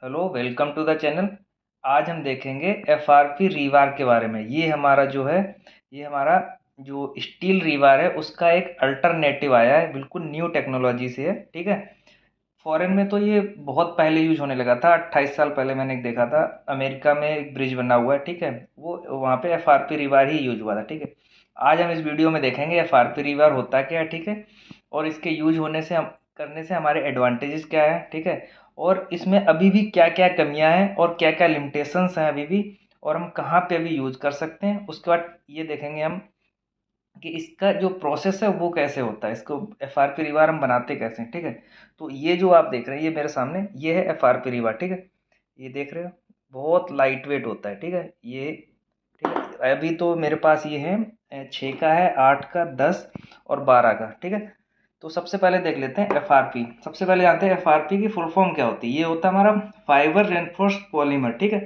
Hello, welcome to the channel. आज हम देखेंगे एफआरपी रीवार के बारे में। ये हमारा जो है, ये हमारा जो स्टील रीवार है उसका एक अल्टरनेटिव आया है, बिल्कुल न्यू टेक्नोलॉजी से है। ठीक है। फॉरेन में तो ये बहुत पहले यूज होने लगा था, 28 साल पहले मैंने एक देखा था। अमेरिका में एक ब्रिज बना हुआ है, ठीक है, वो वहाँ पे एफआरपी रीवार ही यूज हुआ था। ठीक है। आज हम इस वीडियो में देखेंगे एफआरपी रीवार होता क्या है, ठीक है, और इसके यूज होने से हम करने से हमारे एडवांटेजेस क्या है, ठीक है, और इसमें अभी भी क्या क्या कमियां हैं और क्या क्या लिमिटेशंस हैं अभी भी, और हम कहाँ पे अभी यूज कर सकते हैं। उसके बाद ये देखेंगे हम कि इसका जो प्रोसेस है वो कैसे होता है, इसको एफआरपी रिवार हम बनाते कैसे हैं। ठीक है। तो ये जो आप देख रहे हैं, ये मेरे सामने ये है एफआरपी रिवार। ठीक है। ये देख रहे हो, बहुत लाइट वेट होता है। ठीक है। ये ठीक है, अभी तो मेरे पास ये है 6 का है, 8 का, 10 और 12 का। ठीक है। तो सबसे पहले देख लेते हैं एफआरपी। सबसे पहले जानते हैं एफआरपी की फुल फॉर्म क्या होती है। ये होता है हमारा फाइबर रेनफोर्स्ड पॉलीमर। ठीक है।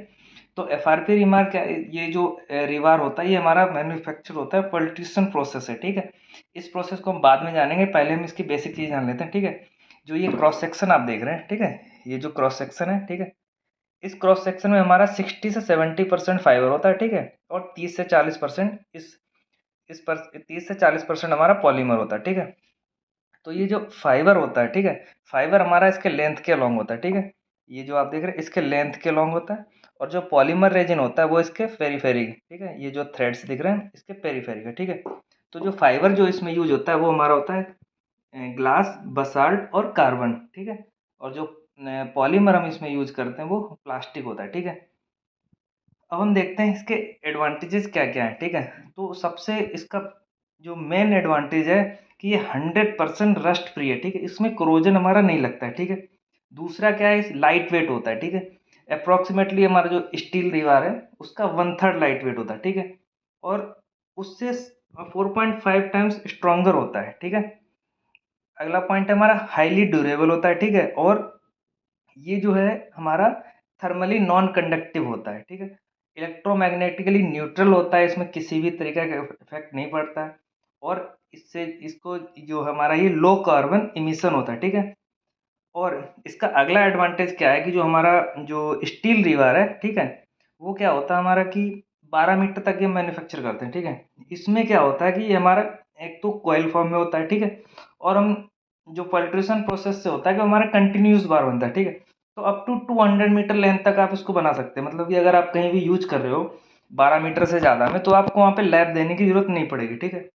तो एफआरपी रिमार क्या, ये जो रिवार होता है ये हमारा मैन्युफैक्चर होता है, पॉलिटिशियन प्रोसेस है। ठीक है। इस प्रोसेस को हम बाद में जानेंगे, पहले हम इसकी बेसिक चीज जान लेते हैं। ठीक है। जो ये क्रॉस सेक्शन आप देख रहे हैं, ठीक है, ये जो क्रॉस सेक्शन है, ठीक है, इस क्रॉस सेक्शन में हमारा 60 से 70% फाइबर होता है। ठीक है। और 30 से 40% इस पर 30 से 40% हमारा पॉलीमर होता है। ठीक है। तो ये जो फाइबर होता है, ठीक है, फाइबर हमारा इसके लेंथ के अलॉन्ग होता है। ठीक है। ये जो आप देख रहे हैं इसके लेंथ के अलॉन्ग होता है, और जो पॉलीमर रेजिन होता है वो इसके पेरीफेरी। ठीक है। ये जो थ्रेड्स दिख रहे हैं इसके पेरीफेरी का। ठीक है। तो जो फाइबर जो इसमें यूज होता है वो हमारा होता है ग्लास, बसाल्ट और कार्बन। ठीक है। और जो पॉलीमर हम इसमें यूज करते हैं वो प्लास्टिक होता है। ठीक है। अब हम देखते हैं इसके एडवांटेजेस क्या क्या है। ठीक है। तो सबसे इसका जो मेन एडवांटेज है कि ये 100% रस्ट फ्री है। ठीक है। इसमें क्रोजन हमारा नहीं लगता है। ठीक है। दूसरा क्या है, लाइट वेट होता है। ठीक है। अप्रोक्सीमेटली हमारा जो स्टील दीवार है उसका 1/3 लाइट वेट होता है। ठीक है। और उससे 4.5 टाइम्स स्ट्रोंगर होता है। ठीक है। अगला पॉइंट है हमारा हाईली ड्यूरेबल होता है। ठीक है। और ये जो है हमारा थर्मली नॉन कंडक्टिव होता है। ठीक है। इलेक्ट्रोमैग्नेटिकली न्यूट्रल होता है, इसमें किसी भी तरीके का इफेक्ट नहीं पड़ता है। और इससे इसको जो हमारा ये लो कार्बन इमिशन होता है। ठीक है। और इसका अगला एडवांटेज क्या है कि जो हमारा जो स्टील रीवर है, ठीक है, वो क्या होता है हमारा कि 12 मीटर तक ये मैन्युफैक्चर करते हैं। ठीक है। इसमें क्या होता है कि ये हमारा एक तो कोयल फॉर्म में होता है। ठीक है। और हम जो पल्ट्रेशन प्रोसेस से होता है कि हमारा कंटिन्यूस बार बनता है। ठीक है। तो अप टू 200 मीटर लेंथ तक आप इसको बना सकते हैं। मतलब कि अगर आप कहीं भी यूज कर रहे हो 12 मीटर से ज़्यादा में, तो आपको वहाँ पे लैब देने की जरूरत नहीं पड़ेगी। ठीक है।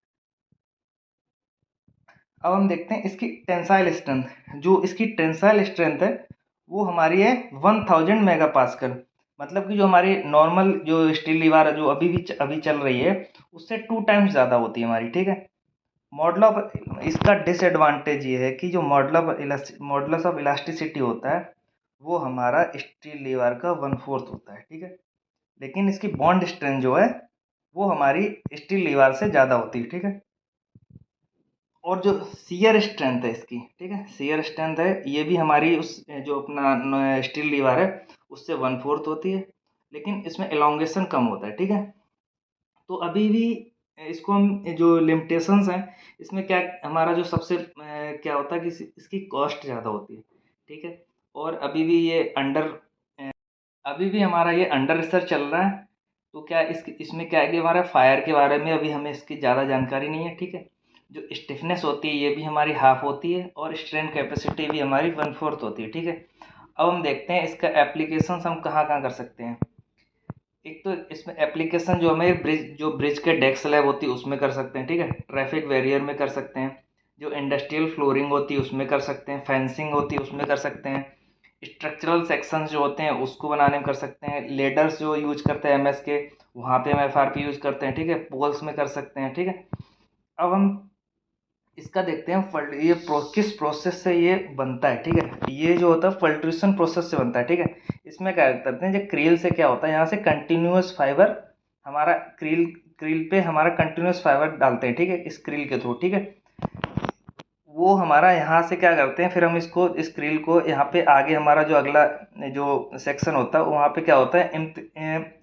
अब हम देखते हैं इसकी टेंसाइल स्ट्रेंथ। जो इसकी टेंसाइल स्ट्रेंथ है वो हमारी है 1000 मेगा पास्कल। मतलब कि जो हमारी नॉर्मल जो स्टील दीवार जो अभी चल रही है उससे 2 टाइम्स ज़्यादा होती है हमारी। ठीक है। मॉडल ऑफ इसका डिसएडवांटेज ये है कि जो मॉडुलस ऑफ इलास्टिसिटी होता है वो हमारा स्टील दीवार का 1/4 होता है। ठीक है। लेकिन इसकी बॉन्ड स्ट्रेंथ जो है वो हमारी स्टील दीवार से ज़्यादा होती है। ठीक है। और जो शियर स्ट्रेंथ है इसकी, ठीक है, शियर स्ट्रेंथ है ये भी हमारी उस जो अपना स्टील दीवार है उससे 1/4 होती है, लेकिन इसमें एलोंगेशन कम होता है। ठीक है। तो अभी भी इसको हम जो लिमिटेशंस हैं इसमें क्या हमारा जो सबसे क्या होता है कि इसकी कॉस्ट ज़्यादा होती है। ठीक है। और अभी भी हमारा ये अंडर रिसर्च चल रहा है। तो क्या इसमें क्या है कि हमारा फायर के बारे में अभी हमें इसकी ज़्यादा जानकारी नहीं है। ठीक है। जो स्टिफनेस होती है ये भी हमारी हाफ होती है, और स्ट्रेन कैपेसिटी भी हमारी 1/4 होती है। ठीक है। अब हम देखते हैं इसका एप्लीकेशन हम कहाँ कहाँ कर सकते हैं। एक तो इसमें एप्लीकेशन जो हमें ब्रिज के डेक स्लैब होती है उसमें कर सकते हैं। ठीक है। ट्रैफिक बैरियर में कर सकते हैं, जो इंडस्ट्रियल फ्लोरिंग होती है उसमें कर सकते हैं, फेंसिंग होती है उसमें कर सकते हैं, स्ट्रक्चरल सेक्शंस जो होते हैं उसको बनाने में कर सकते हैं, लेडर्स जो यूज करते हैं एमएस के वहाँ पे हम एफआरपी यूज करते हैं। ठीक है। पोल्स में कर सकते हैं। ठीक है। अब हम इसका देखते हैं किस प्रोसेस से ये बनता है। ठीक है। ये जो होता है फिल्ट्रेशन प्रोसेस से बनता है। ठीक है। इसमें क्या करते हैं, जो क्रील से क्या होता है, यहाँ से कंटिन्यूअस फाइबर हमारा क्रील क्रील पे हमारा कंटिन्यूअस फाइबर डालते हैं। ठीक है। इस क्रील के थ्रू। ठीक है। वो हमारा यहाँ से क्या करते हैं, फिर हम इसको इस क्रील को यहाँ पे आगे हमारा जो अगला जो सेक्शन होता है वहाँ पे क्या होता है,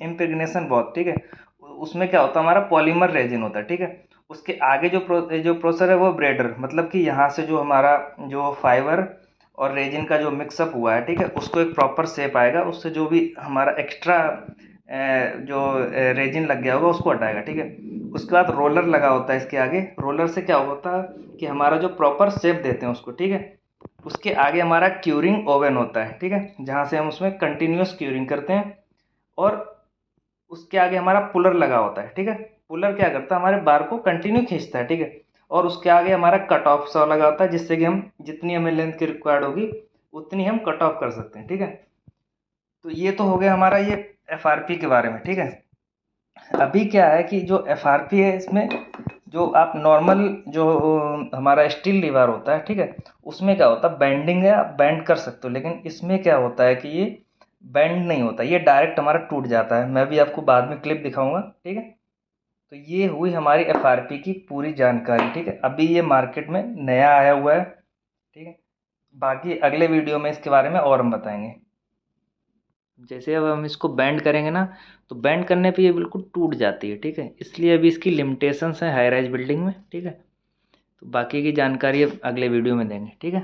इम्प्रेगनेशन बहुत। ठीक है। उसमें क्या होता है हमारा पॉलीमर रेजिन होता है। ठीक है। उसके आगे जो प्रोसेसर है वो ब्रेडर, मतलब कि यहाँ से जो हमारा जो फाइबर और रेजिन का जो मिक्सअप हुआ है, ठीक है, उसको एक प्रॉपर शेप आएगा, उससे जो भी हमारा एक्स्ट्रा जो रेजिन लग गया होगा उसको हटाएगा, ठीक है। उसके बाद रोलर लगा होता है इसके आगे। रोलर से क्या होता है कि हमारा जो प्रॉपर शेप देते हैं उसको, ठीक है, उसके आगे हमारा क्यूरिंग ओवन होता है, ठीक है, जहाँ से हम उसमें कंटिन्यूस क्यूरिंग करते हैं। और उसके आगे हमारा पुलर लगा होता है, ठीक है। पुलर क्या करता है, हमारे बार को कंटिन्यू खींचता है, ठीक है। और उसके आगे हमारा कट ऑफ सॉ लगा होता है, जिससे कि हम जितनी हमें लेंथ की रिक्वायर्ड होगी उतनी हम कट ऑफ कर सकते हैं, ठीक है। तो ये तो हो गया हमारा ये एफ के बारे में, ठीक है। अभी क्या है कि जो एफ है इसमें जो आप नॉर्मल जो हमारा स्टील लीवर होता है, ठीक है, उसमें क्या होता है, बेंडिंग है, आप बेंड कर सकते हो, लेकिन इसमें क्या होता है कि ये बेंड नहीं होता, ये डायरेक्ट हमारा टूट जाता है। मैं भी आपको बाद में क्लिप दिखाऊंगा, ठीक है। तो ये हुई हमारी एफ की पूरी जानकारी, ठीक है। अभी ये मार्केट में नया आया हुआ है, ठीक है। बाकी अगले वीडियो में इसके बारे में और हम बताएंगे। जैसे अब हम इसको बैंड करेंगे ना, तो बैंड करने पे ये बिल्कुल टूट जाती है, ठीक है। इसलिए अभी इसकी लिमिटेशंस हैं हाई राइज बिल्डिंग में, ठीक है। तो बाकी की जानकारी अब अगले वीडियो में देंगे, ठीक है।